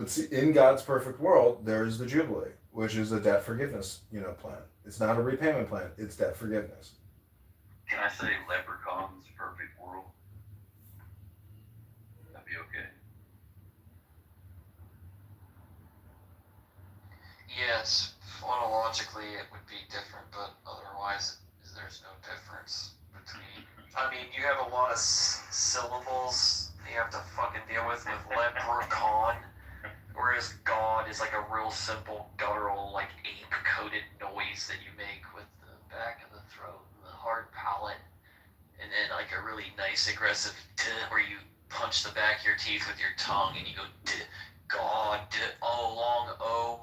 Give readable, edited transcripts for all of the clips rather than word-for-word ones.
But see, in God's perfect world, there's the Jubilee, which is a debt forgiveness, plan. It's not a repayment plan. It's debt forgiveness. Can I say Leprechaun's perfect world? That'd be okay. Yes, phonologically it would be different, but otherwise there's no difference between. I mean, you have a lot of syllables you have to fucking deal with leprechaun, whereas God is like a real simple guttural, like ape-coded noise that you make with the back of the throat and the hard palate, and then like a really nice aggressive where you punch the back of your teeth with your tongue and you go God, long O.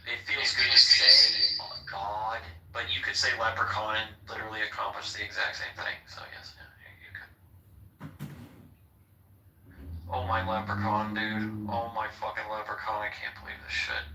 It feels good to say God, but you could say leprechaun and literally accomplish the exact same thing. So yes, you could. Oh my leprechaun, dude. Oh my fucking leprechaun. I can't believe this shit.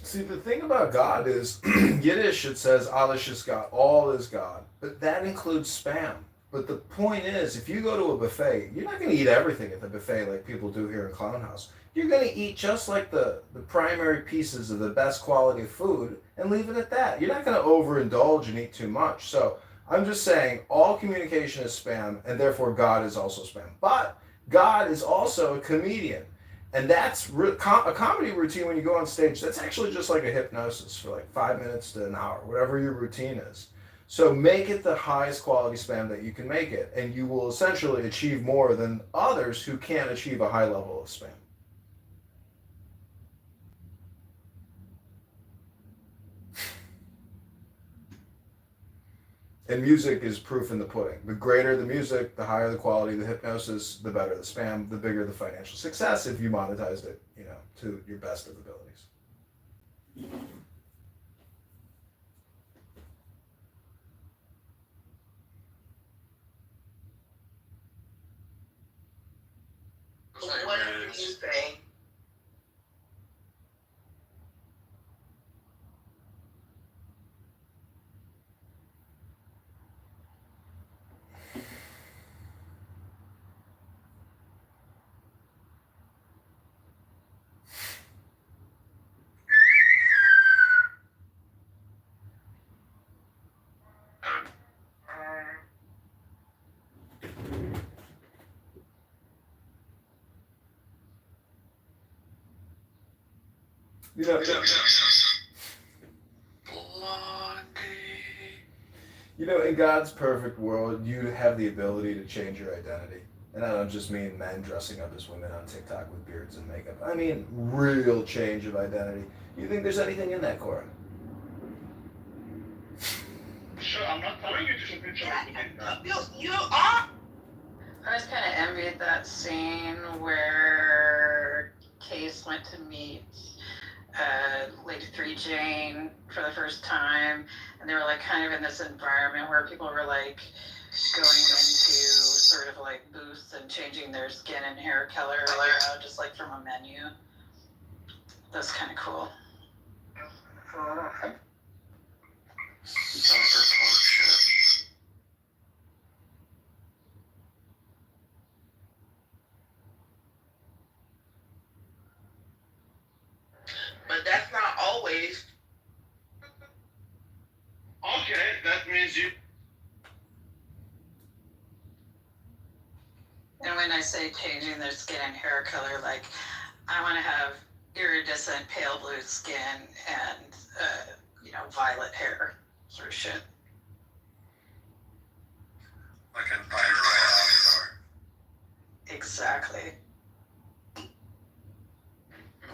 See, the thing about God is, Yiddish, it says, alles ist God, all is God. But that includes spam. But the point is, if you go to a buffet, you're not going to eat everything at the buffet like people do here in Clown House. You're going to eat just like the primary pieces of the best quality food and leave it at that. You're not going to overindulge and eat too much. So I'm just saying all communication is spam, and therefore God is also spam. But God is also a comedian. And that's a comedy routine when you go on stage. That's actually just like a hypnosis for like 5 minutes to an hour, whatever your routine is. So make it the highest quality spam that you can make it, and you will essentially achieve more than others who can't achieve a high level of spam. And music is proof in the pudding. The greater the music, the higher the quality, the hypnosis, the better the spam, the bigger the financial success if you monetized it, to your best of abilities. What do you say? In God's perfect world, you have the ability to change your identity. And I don't just mean men dressing up as women on TikTok with beards and makeup. I mean real change of identity. You think there's anything in that, Cora? Sure, I'm not telling you to should be trying. You are. I just kind of envied that scene where Case went to meet Lady 3 Jane for the first time, and they were like kind of in this environment where people were like going into sort of like booths and changing their skin and hair color, just like from a menu. That's kind of cool. Cyberpunk shit. But that's not always. Okay, that means you. And when I say changing their skin and hair color, like I want to have iridescent pale blue skin and violet hair, sort of shit. Like an avatar. Exactly.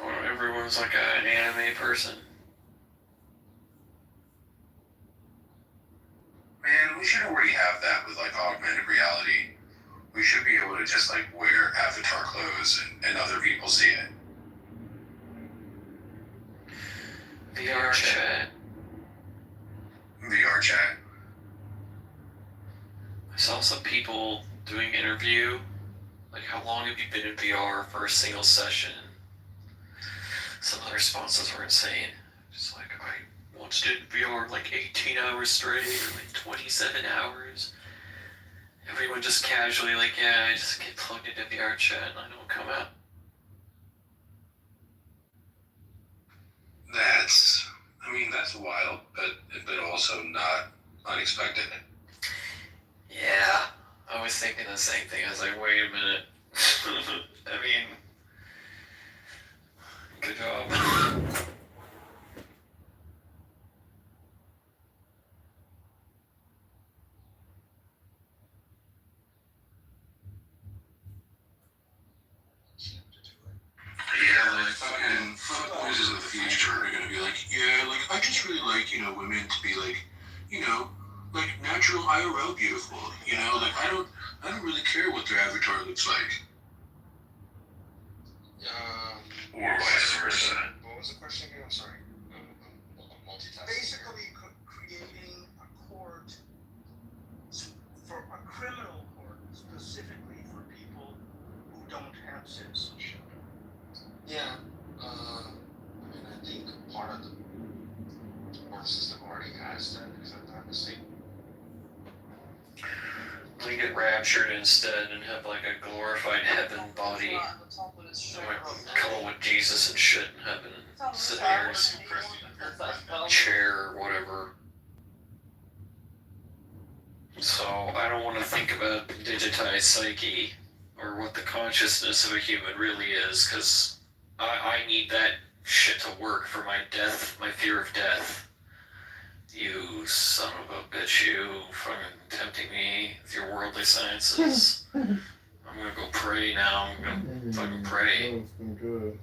Or everyone's like an anime person. Man, we should already have that with like augmented reality. We should be able to just like wear avatar clothes and other people see it. VR chat. VR chat. I saw some people doing interview, like how long have you been in VR for a single session? Some of the responses were insane. Just like, I once did VR like 18 hours straight, or like 27 hours. Everyone just casually like, yeah, I just get plugged into VR chat and I don't come out. That's wild, but also not unexpected. Yeah, I was thinking the same thing. I was like, wait a minute. I mean, good job. Yeah, like fucking voices of the future are gonna be like, yeah, like I just really like, women to be like, like natural IRL beautiful. Like I don't really care what their avatar looks like. Or vice versa. What was the question again? I'm sorry. I'm multitasking. Basically, creating a court for a criminal court specifically for people who don't have citizenship. Yeah. I think part of the court system already has that, because I'm not mistaken. We get raptured instead and have like a glorified heaven body. Come on with Jesus and shit in heaven. Sit here in some chair or whatever. So I don't want to think about digitized psyche or what the consciousness of a human really is, because I need that shit to work for my death, my fear of death. You son of a bitch, you fucking tempting me with your worldly sciences. I'm gonna go pray now. I'm gonna fucking pray. It's been good.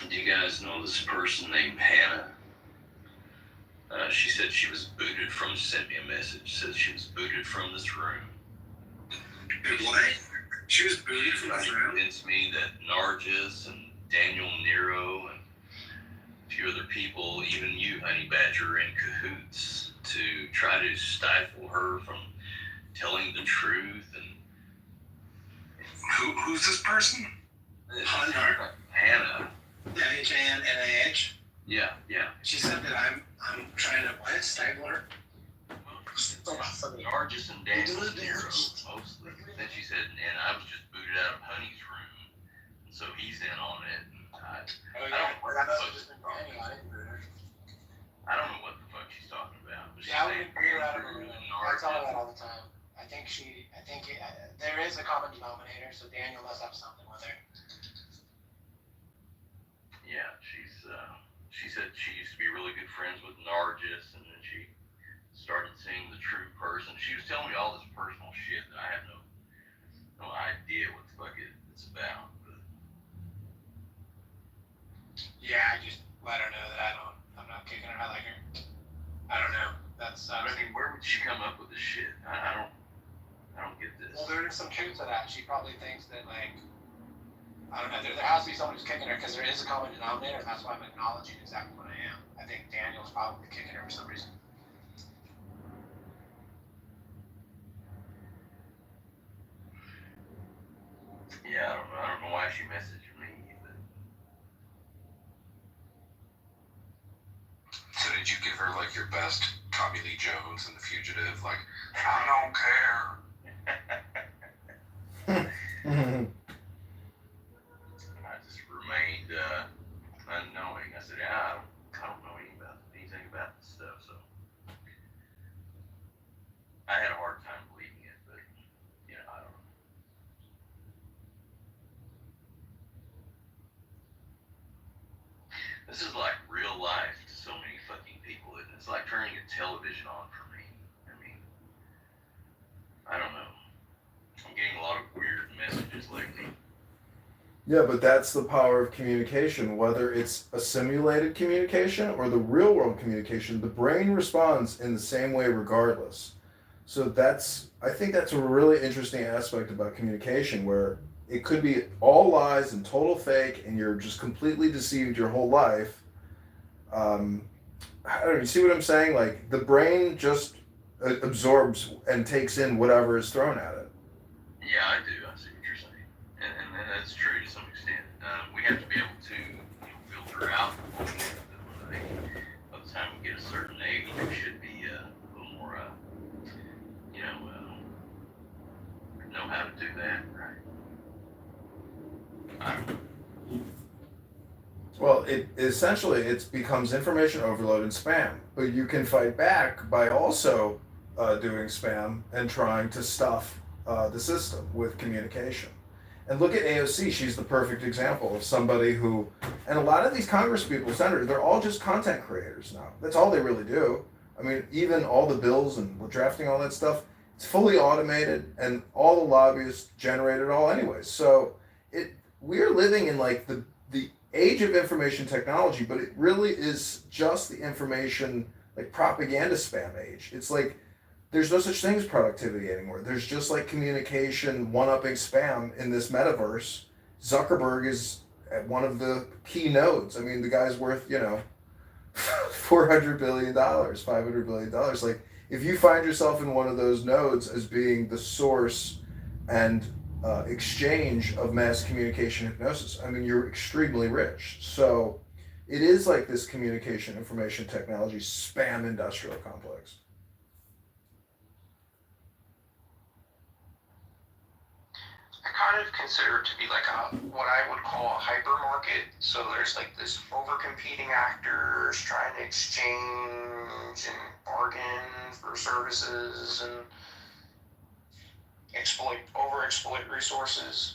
Do you guys know this person named Hannah? She said she was booted from, sent me a message, says she was booted from this room. What? She was booted from She this room? convinced me that Nargis and Daniel Nero and a few other people, even you, Honey Badger, are in cahoots to try to stifle her from telling the truth. And Who's this person? Hunter. Hannah. H-A-N-N-A-H? Yeah. She said that I'm trying to what? Stifle her? Nargis and Daniel Nero, mostly. Then she said, and I was just booted out of Honey's room, and so he's in on it. I don't know what the fuck she's talking about. I don't know what the fuck she's talking about. But Yeah, we boot her out of her room. I tell her that all the time. I think there is a common denominator, so Daniel must have something with her. Yeah, she said she used to be really good friends with Nargis, and then she started seeing the true person. She was telling me all this personal shit that I have no idea what the fuck it's about. But Yeah, I just let her know that I'm not kicking her. I like her. I don't know. That's. I mean, where would she come up with this shit? I don't get this. Well, there is some truth to that. She probably thinks that, like, I don't know. There has to be someone who's kicking her, because there is a common denominator, and that's why I'm acknowledging exactly what I am. I think Daniel's probably kicking her for some reason. Yeah, I don't know why she messaged me, but So did you give her like your best Tommy Lee Jones and The Fugitive? Like, I don't care. I just remained unknowing. I said, yeah, I don't know anything about this stuff, so I had a hard time believing it, but I don't know. This is like real life to so many fucking people, and it's like turning a television on for me. I mean, I don't Yeah, but that's the power of communication, whether it's a simulated communication or the real world communication, the brain responds in the same way regardless. So I think that's a really interesting aspect about communication where it could be all lies and total fake and you're just completely deceived your whole life. Um, I don't know, you see what I'm saying? Like the brain just absorbs and takes in whatever is thrown at it. Yeah, I do. I see what you're saying, and that's true to some extent. We have to be able to filter out the bullshit that by the time we get a certain age, we should be a little more, know how to do that, right? Well, it becomes information overload and spam, but you can fight back by also doing spam and trying to stuff the system with communication. And look at AOC; she's the perfect example of somebody who, and a lot of these Congress people, senators, they're all just content creators now. That's all they really do. I mean, even all the bills and drafting all that stuff, it's fully automated, and all the lobbyists generate it all anyways. So we're living in like the age of information technology, but it really is just the information like propaganda spam age. It's like there's no such thing as productivity anymore. There's just like communication one-upping spam in this metaverse. Zuckerberg is at one of the key nodes. I mean, the guy's worth, $400 billion, $500 billion. Like if you find yourself in one of those nodes as being the source and exchange of mass communication hypnosis, I mean, you're extremely rich. So it is like this communication information technology spam industrial complex. I kind of consider it to be like what I would call a hypermarket. So there's like this over-competing actors trying to exchange and bargain for services and exploit resources.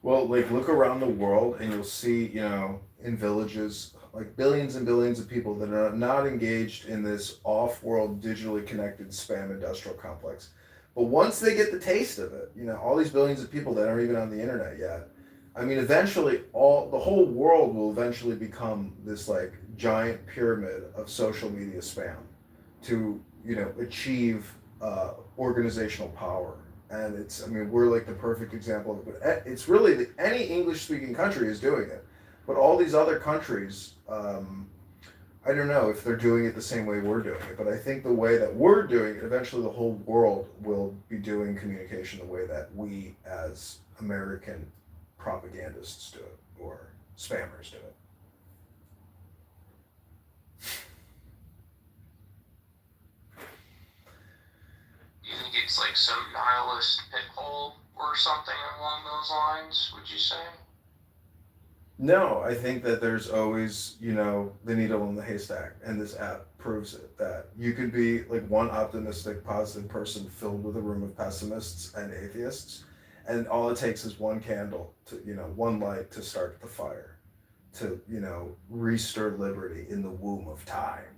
Well, like look around the world and you'll see, in villages, like billions and billions of people that are not engaged in this off-world digitally connected spam industrial complex. But once they get the taste of it, all these billions of people that aren't even on the internet yet, I mean, eventually the whole world will eventually become this like giant pyramid of social media spam to, achieve organizational power. And I mean, we're like the perfect example of it. But it's really any English speaking country is doing it. But all these other countries, I don't know if they're doing it the same way we're doing it. But I think the way that we're doing it, eventually the whole world will be doing communication the way that we as American propagandists do it or spammers do it. You think it's like some nihilist pit hole or something along those lines, would you say? No, I think that there's always, the needle in the haystack, and this app proves it. That you could be like one optimistic, positive person filled with a room of pessimists and atheists, and all it takes is one candle to, one light to start the fire, to, restir liberty in the womb of time.